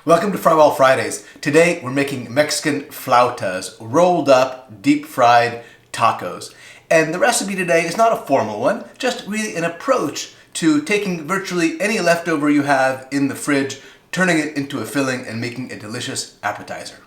Welcome to Frywall Fridays. Today we're making Mexican flautas, rolled up, deep fried tacos. And the recipe today is not a formal one, just really an approach to taking virtually any leftover you have in the fridge, turning it into a filling and making a delicious appetizer.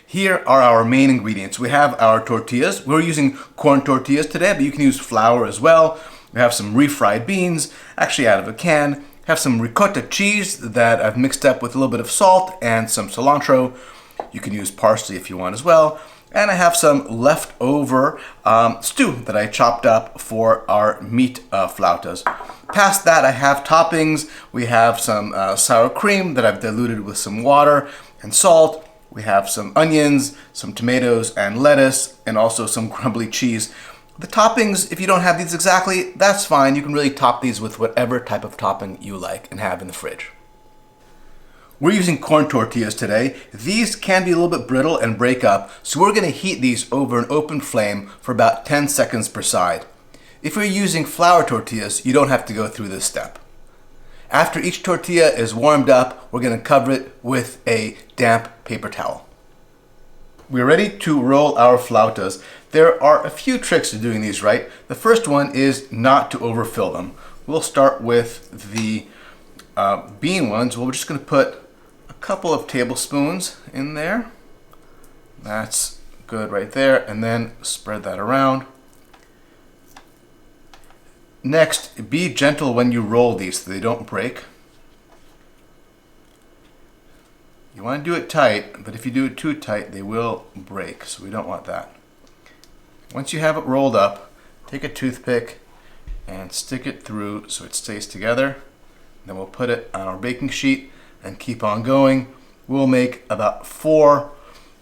Here are our main ingredients. We have our tortillas. We're using corn tortillas today, but you can use flour as well. We have some refried beans, actually out of a can. Have some ricotta cheese that I've mixed up with a little bit of salt and some cilantro. You can use parsley if you want as well. And I have some leftover stew that I chopped up for our meat flautas. Past that, I have toppings. We have some sour cream that I've diluted with some water and salt. We have some onions, some tomatoes and lettuce, and also some crumbly cheese. The toppings, if you don't have these exactly, that's fine. You can really top these with whatever type of topping you like and have in the fridge. We're using corn tortillas today. These can be a little bit brittle and break up, so we're going to heat these over an open flame for about 10 seconds per side. If you're using flour tortillas, you don't have to go through this step. After each tortilla is warmed up, we're going to cover it with a damp paper towel. We're ready to roll our flautas. There are a few tricks to doing these right. The first one is not to overfill them. We'll start with the bean ones. We're just going to put a couple of tablespoons in there. That's good right there. And then spread that around. Next, be gentle when you roll these so they don't break. You want to do it tight, but if you do it too tight, they will break, so we don't want that. Once you have it rolled up, take a toothpick and stick it through so it stays together. Then we'll put it on our baking sheet and keep on going. We'll make about 4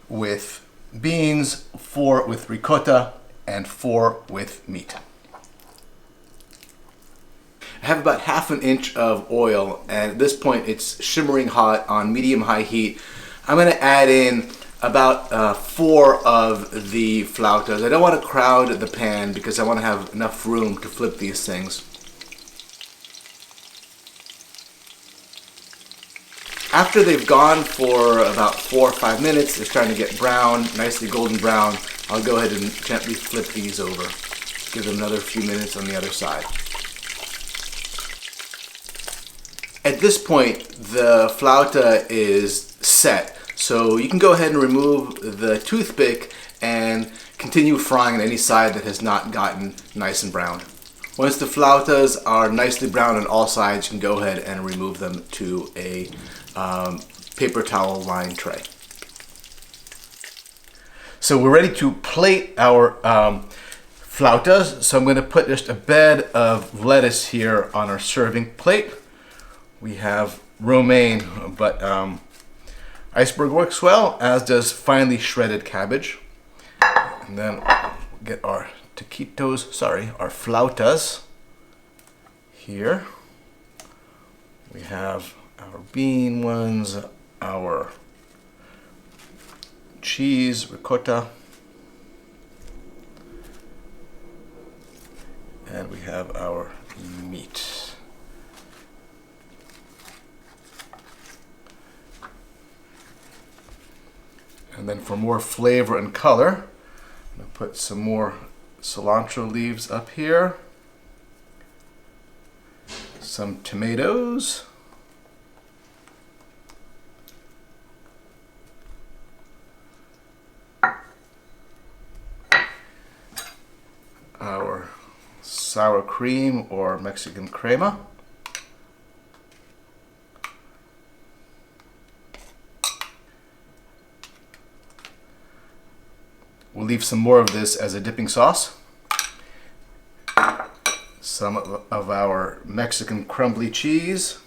with beans, 4 with ricotta, and 4 with meat. I have about half an inch of oil, and at this point it's shimmering hot on medium-high heat. I'm going to add in about 4 of the flautas. I don't want to crowd the pan because I want to have enough room to flip these things. After they've gone for about 4 or 5 minutes, they're starting to get brown, nicely golden brown. I'll go ahead and gently flip these over. Give them another few minutes on the other side. At this point, the flauta is set, so you can go ahead and remove the toothpick and continue frying on any side that has not gotten nice and brown. Once the flautas are nicely brown on all sides, you can go ahead and remove them to a paper towel lined tray. So we're ready to plate our flautas. So I'm going to put just a bed of lettuce here on our serving plate. We have romaine, but iceberg works well, as does finely shredded cabbage. And then we'll get our our flautas here. We have our bean ones, our cheese, ricotta, and we have our meat. And then for more flavor and color, I'm going to put some more cilantro leaves up here, some tomatoes, our sour cream or Mexican crema, we'll leave some more of this as a dipping sauce. Some of our Mexican crumbly cheese.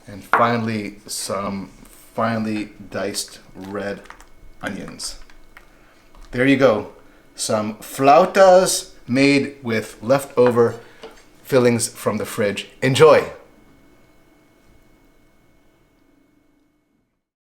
And finally, some finely diced red onions. There you go. Some flautas made with leftover fillings from the fridge. Enjoy!